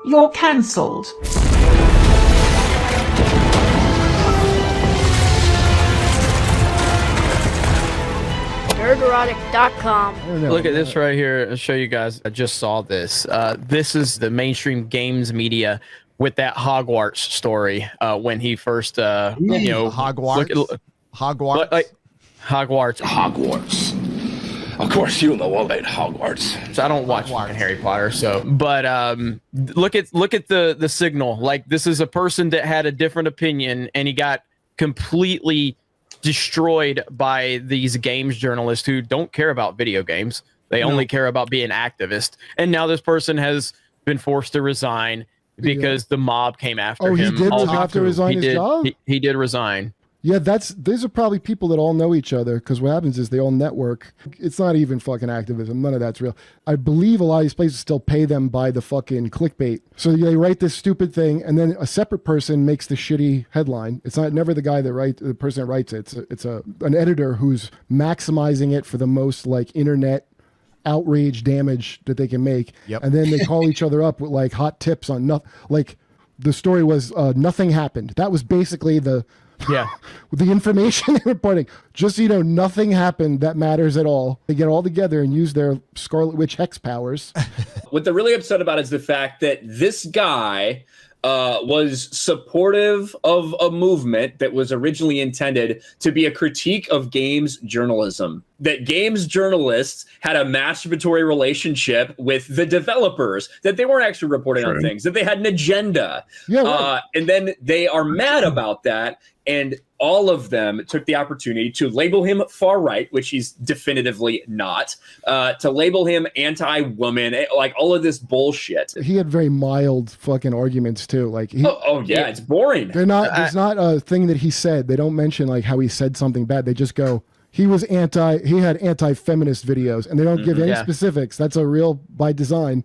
you're cancelled. Nerdrotic.com. Look at this right here. I'll show you guys. I just saw this. This is the mainstream games media with that Hogwarts story when he first, Hogwarts. Hogwarts. Of course, you know all about Hogwarts. So I don't watch Harry Potter. So, but look at the signal. Like, this is a person that had a different opinion, and he got completely destroyed by these games journalists who don't care about video games. They only care about being activist. And now this person has been forced to resign because the mob came after him. He did have to resign his job? He did resign. Yeah, these are probably people that all know each other, because what happens is they all network. It's not even fucking activism. None of that's real. I believe a lot of these places still pay them by the fucking clickbait. So they write this stupid thing, and then a separate person makes the shitty headline. It's never the guy the person that writes it. It's an editor who's maximizing it for the most like internet outrage damage that they can make. Yep. And then they call each other up with like hot tips on nothing. Like the story was nothing happened. That was basically the information they're reporting. Just so you know, nothing happened that matters at all. They get all together and use their Scarlet Witch hex powers. What they're really upset about is the fact that this guy was supportive of a movement that was originally intended to be a critique of games journalism. That games journalists had a masturbatory relationship with the developers, that they weren't actually reporting on things, that they had an agenda. Yeah, right. And then they are mad about that. And all of them took the opportunity to label him far right, which he's definitively not, to label him anti-woman, like all of this bullshit. He had very mild fucking arguments too. Like, it's boring. They're not. There's not a thing that he said. They don't mention like how he said something bad. They just go, he had anti-feminist videos, and they don't give any specifics. That's a real by design.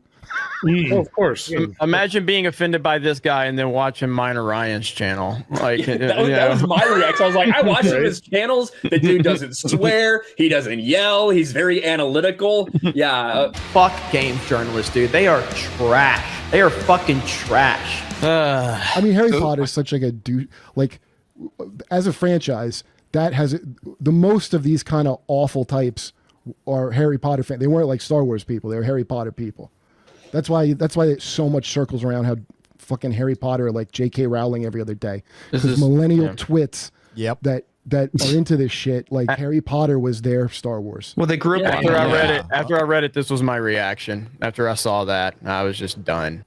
Oh, of course. Imagine being offended by this guy and then watching Minor Ryan's channel. Like that was my reaction. I was like, I watch his channels. The dude doesn't swear. He doesn't yell. He's very analytical. Yeah. Fuck games journalists, dude. They are trash. They are fucking trash. I mean, Harry Potter is such like a dude. Like, as a franchise, that has the most of these kind of awful types are Harry Potter fans. They weren't like Star Wars people. They were Harry Potter people. That's why so much circles around how fucking Harry Potter like J.K. Rowling every other day. Because millennial twits that are into this shit, like Harry Potter was their Star Wars. Well, they grew up After I read it, this was my reaction. After I saw that, I was just done.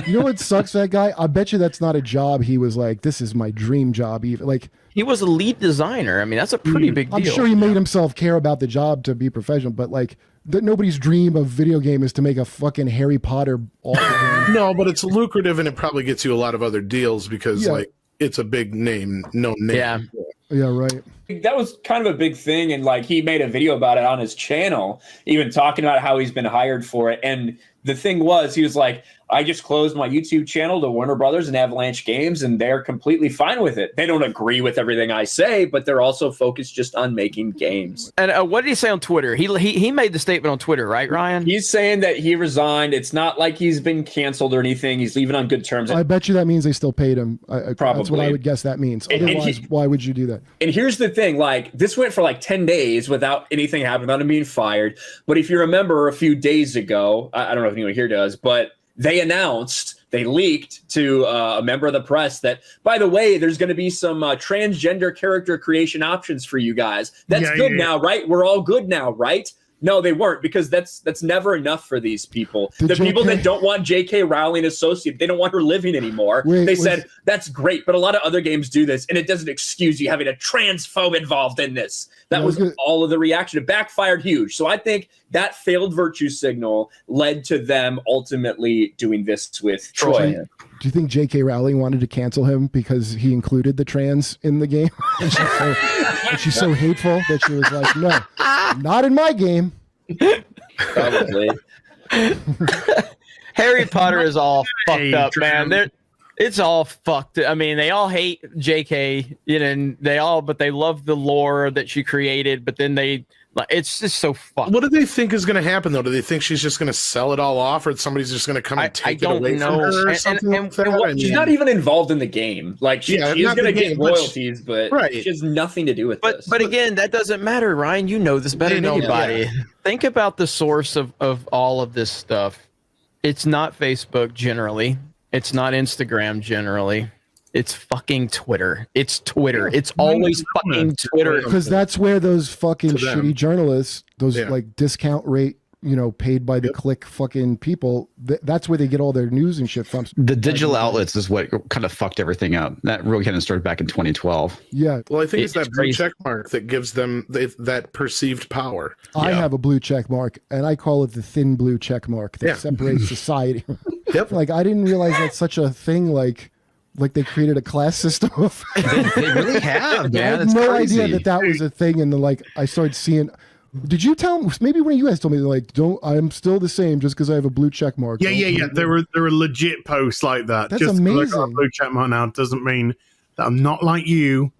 You know what sucks, that guy? I bet you that's not a job he was like, this is my dream job. Even like, he was a lead designer. I mean, that's a pretty big deal. I'm sure he made himself care about the job to be professional, but like, nobody's dream of video game is to make a fucking Harry Potter awful game. No, but it's lucrative, and it probably gets you a lot of other deals because like it's a big name, known name. Yeah, right. That was kind of a big thing, and like he made a video about it on his channel, even talking about how he's been hired for it. And the thing was, he was like, I just closed my YouTube channel to Warner Brothers and Avalanche Games, and they're completely fine with it. They don't agree with everything I say, but they're also focused just on making games. And what did he say on Twitter? He made the statement on Twitter, right, Ryan? He's saying that he resigned. It's not like he's been canceled or anything. He's leaving on good terms. I bet you that means they still paid him. Probably. That's what I would guess that means. Otherwise, why would you do that? And here's the thing, like, this went for like 10 days without anything happening, without him being fired. But if you remember a few days ago, I don't know if anyone here does, but they leaked to a member of the press that, by the way, there's going to be some transgender character creation options for you guys. That's good now, right? We're all good now, right? No, they weren't, because that's never enough for these people. The people that don't want J.K. Rowling associated, they don't want her living anymore. They said, that's great, but a lot of other games do this, and it doesn't excuse you having a transphobe involved in this. That was all of the reaction. It backfired huge. So I think that failed virtue signal led to them ultimately doing this with Troy. Do you think J.K. Rowling wanted to cancel him because he included the trans in the game? and she's so hateful that she was like, no, not in my game. Probably. Harry Potter is all fucked up, man. It's all fucked. I mean, they all hate J.K. But they love the lore that she created. But then they Like, it's just so fucked. What do they think is going to happen, though? Do they think she's just going to sell it all off, or somebody's just going to come and take it away from her, or something like that? She's not even involved in the game. Like, she's going to get royalties, but she has nothing to do with this. But again, that doesn't matter, Ryan. You know this better than anybody. Yeah. Think about the source of all of this stuff. It's not Facebook generally. It's not Instagram generally. It's fucking Twitter. It's Twitter. It's always fucking Twitter. Because that's where those fucking shitty journalists, those like discount rate, you know, paid by the click fucking people, that's where they get all their news and shit from. The digital outlets is what kind of fucked everything up. That really kind of started back in 2012. Yeah. Well, I think it's that blue check mark that gives them that perceived power. I have a blue check mark, and I call it the thin blue check mark that separates society. Like, I didn't realize that's such a thing. Like they created a class system of they really have, man. I had no idea that was a thing, and then like I started seeing. Did you tell? Maybe one of you guys told me like, "Don't." I'm still the same just because I have a blue check mark. Yeah. There were legit posts like that. That's just amazing. I got a blue check mark now doesn't mean that I'm not like you.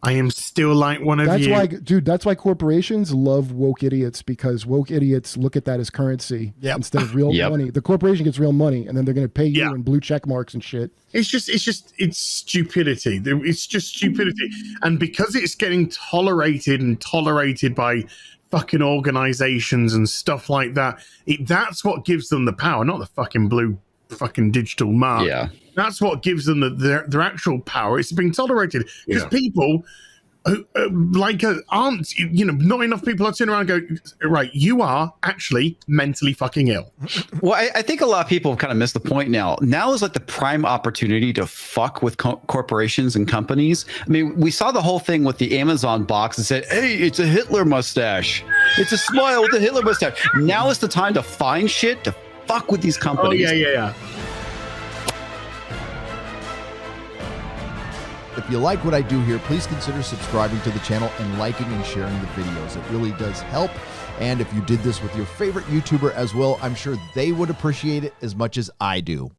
I am still like one of you. That's why, dude. That's why corporations love woke idiots, because woke idiots look at that as currency instead of real money. The corporation gets real money, and then they're going to pay you in blue check marks and shit. It's stupidity. It's just stupidity, and because it's getting tolerated by fucking organizations and stuff like that, that's what gives them the power, not the fucking blue fucking digital mark. Yeah. That's what gives them their actual power. It's being tolerated because people who aren't, you know, not enough people are turning around and go, right, you are actually mentally fucking ill. Well, I think a lot of people have kind of missed the point now. Now is like the prime opportunity to fuck with corporations and companies. I mean, we saw the whole thing with the Amazon box and said, hey, it's a Hitler mustache. It's a smile with a Hitler mustache. Now is the time to find shit to fuck with these companies. Oh, yeah. If you like what I do here, please consider subscribing to the channel and liking and sharing the videos. It really does help. And if you did this with your favorite YouTuber as well, I'm sure they would appreciate it as much as I do.